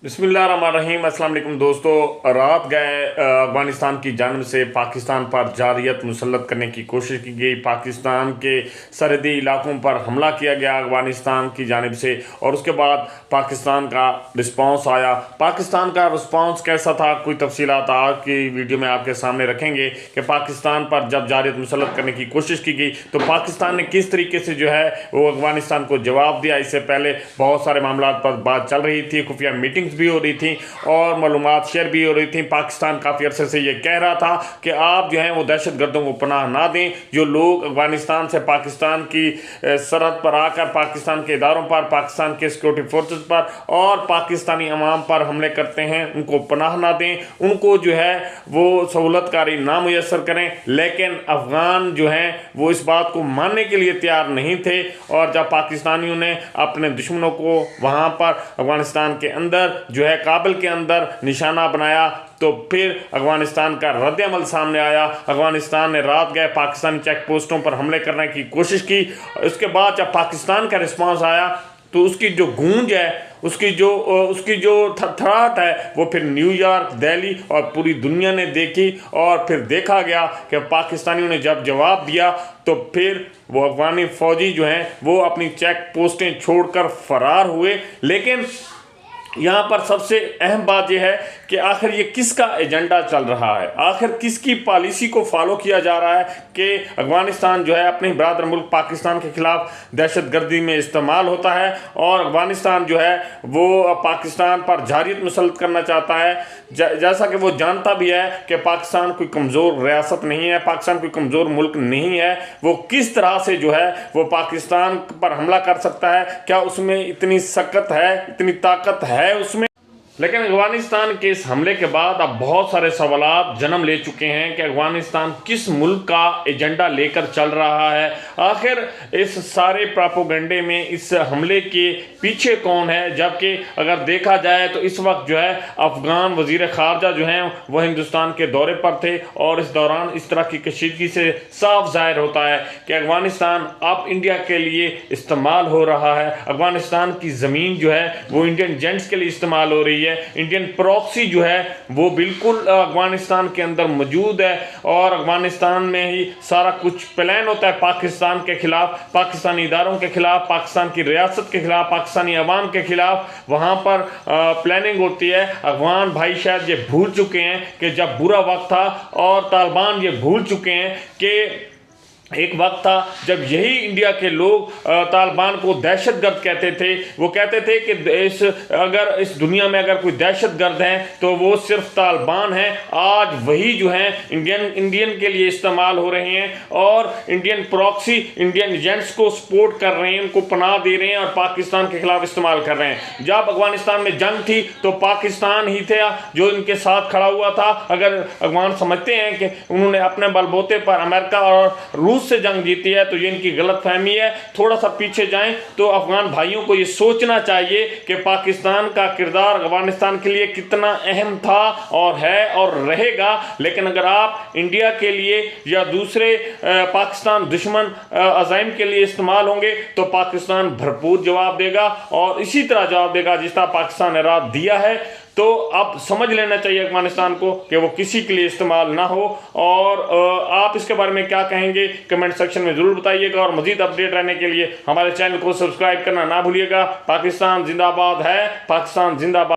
बिस्मिल्लाहिर्रहमानिर्रहीम। अस्सलाम वालेकुम दोस्तों, रात गए अफगानिस्तान की जानिब से पाकिस्तान पर जारयत मुसल्लत करने की कोशिश की गई। पाकिस्तान के सरहदी इलाकों पर हमला किया गया अफगानिस्तान की जानिब से, और उसके बाद पाकिस्तान का रिस्पांस आया। पाकिस्तान का रिस्पांस कैसा था, कोई तफसीलात आज की वीडियो में आपके सामने रखेंगे कि पाकिस्तान पर जब जारयत मुसल्लत करने की कोशिश की गई तो पाकिस्तान ने किस तरीके से जो है वो अफगानिस्तान को जवाब दिया। इससे पहले बहुत सारे मामला पर बात चल रही थी, खुफिया मीटिंग्स भी हो रही थी और मालूमात शेयर भी हो रही थी। पाकिस्तान काफ़ी अरसे से ये कह रहा था कि आप जो है वो दहशत गर्दों को पनाह ना दें। जो लोग अफगानिस्तान से पाकिस्तान की सरहद पर आकर पाकिस्तान के इदारों पर, पाकिस्तान के सिक्योरिटी फोर्सेस पर और पाकिस्तानी अवाम पर हमले करते हैं, उनको पनाह ना दें, उनको जो है वो सहूलतकारी ना मुयसर करें। लेकिन अफगान जो हैं वो इस बात को मानने के लिए तैयार नहीं थे, और जब पाकिस्तानियों ने अपने दुश्मनों को वहाँ पर अफगानिस्तान के अंदर जो है काबुल के अंदर निशाना बनाया तो फिर अफगानिस्तान का रद्द-ए-अमल सामने आया। अफगानिस्तान ने रात गए पाकिस्तानी चेक पोस्टों पर हमले करने की कोशिश की। उसके बाद जब पाकिस्तान का रिस्पांस आया तो उसकी जो गूंज है, उसकी जो थरथराहट है वो फिर न्यूयॉर्क, दिल्ली और पूरी दुनिया ने देखी। और फिर देखा गया कि पाकिस्तानियों ने जब जवाब दिया तो फिर वो अफगानी फौजी जो हैं वो अपनी चेक पोस्टें छोड़कर फरार हुए। लेकिन यहाँ पर सबसे अहम बात यह है कि आखिर ये किसका एजेंडा चल रहा है, आखिर किसकी पॉलिसी को फॉलो किया जा रहा है कि अफगानिस्तान जो है अपने बरादर मुल्क पाकिस्तान के खिलाफ दहशतगर्दी में इस्तेमाल होता है और अफगानिस्तान जो है वो पाकिस्तान पर जारयत मुसल्लत करना चाहता है। जैसा कि वो जानता भी है कि पाकिस्तान कोई कमज़ोर रियासत नहीं है, पाकिस्तान कोई कमज़ोर मुल्क नहीं है। वो किस तरह से जो है वो पाकिस्तान पर हमला कर सकता है, क्या उसमें इतनी सकत है, इतनी ताकत है उसमें। लेकिन अफगानिस्तान के इस हमले के बाद अब बहुत सारे सवालात जन्म ले चुके हैं कि अफगानिस्तान किस मुल्क का एजेंडा लेकर चल रहा है। आखिर इस सारे प्रोपेगेंडे में इस हमले के पीछे कौन है, जबकि अगर देखा जाए तो इस वक्त जो है अफगान वजीर खारजा जो हैं वह हिंदुस्तान के दौरे पर थे, और इस दौरान इस तरह की कशीदगी से साफ जाहिर होता है कि अफगानिस्तान अब इंडिया के लिए इस्तेमाल हो रहा है। अफगानिस्तान की ज़मीन जो है वो इंडियन जेंट्स के लिए इस्तेमाल हो रही है। इंडियन प्रॉक्सी जो है वो बिल्कुल अफगानिस्तान के अंदर मौजूद है, और अफगानिस्तान में ही सारा कुछ प्लान होता है पाकिस्तान के खिलाफ, पाकिस्तानी इदारों के खिलाफ, पाकिस्तान की रियासत के खिलाफ, पाकिस्तानी अवाम के खिलाफ वहाँ पर प्लानिंग होती है। अफगान भाई शायद ये भूल चुके हैं कि जब बुरा वक्त था, और तालिबान ये भूल चुके हैं कि एक वक्त था जब यही इंडिया के लोग तालिबान को दहशतगर्द कहते थे। वो कहते थे कि इस दुनिया में अगर कोई दहशतगर्द हैं तो वो सिर्फ तालिबान हैं। आज वही जो हैं इंडियन के लिए इस्तेमाल हो रहे हैं, और इंडियन प्रॉक्सी इंडियन एजेंट्स को सपोर्ट कर रहे हैं, उनको पनाह दे रहे हैं और पाकिस्तान के खिलाफ इस्तेमाल कर रहे हैं। जब अफगानिस्तान में जंग थी तो पाकिस्तान ही था जो इनके साथ खड़ा हुआ था। अगर अफगान समझते हैं कि उन्होंने अपने बलबूते पर अमेरिका और रूस से जंग जीती है तो ये इनकी गलतफहमी है। थोड़ा सा पीछे जाएं तो अफगान भाइयों को ये सोचना चाहिए कि पाकिस्तान का किरदार अफगानिस्तान के लिए कितना अहम था और है और रहेगा। लेकिन अगर आप इंडिया के लिए या दूसरे पाकिस्तान दुश्मन अज़ाइम के लिए इस्तेमाल होंगे तो पाकिस्तान भरपूर जवाब देगा, और इसी तरह जवाब देगा जिस तरह पाकिस्तान ने रात दिया है। तो अब समझ लेना चाहिए अफगानिस्तान को कि वो किसी के लिए इस्तेमाल ना हो। और आप इसके बारे में क्या कहेंगे कमेंट सेक्शन में ज़रूर बताइएगा, और मज़ीद अपडेट रहने के लिए हमारे चैनल को सब्सक्राइब करना ना भूलिएगा। पाकिस्तान जिंदाबाद है, पाकिस्तान जिंदाबाद।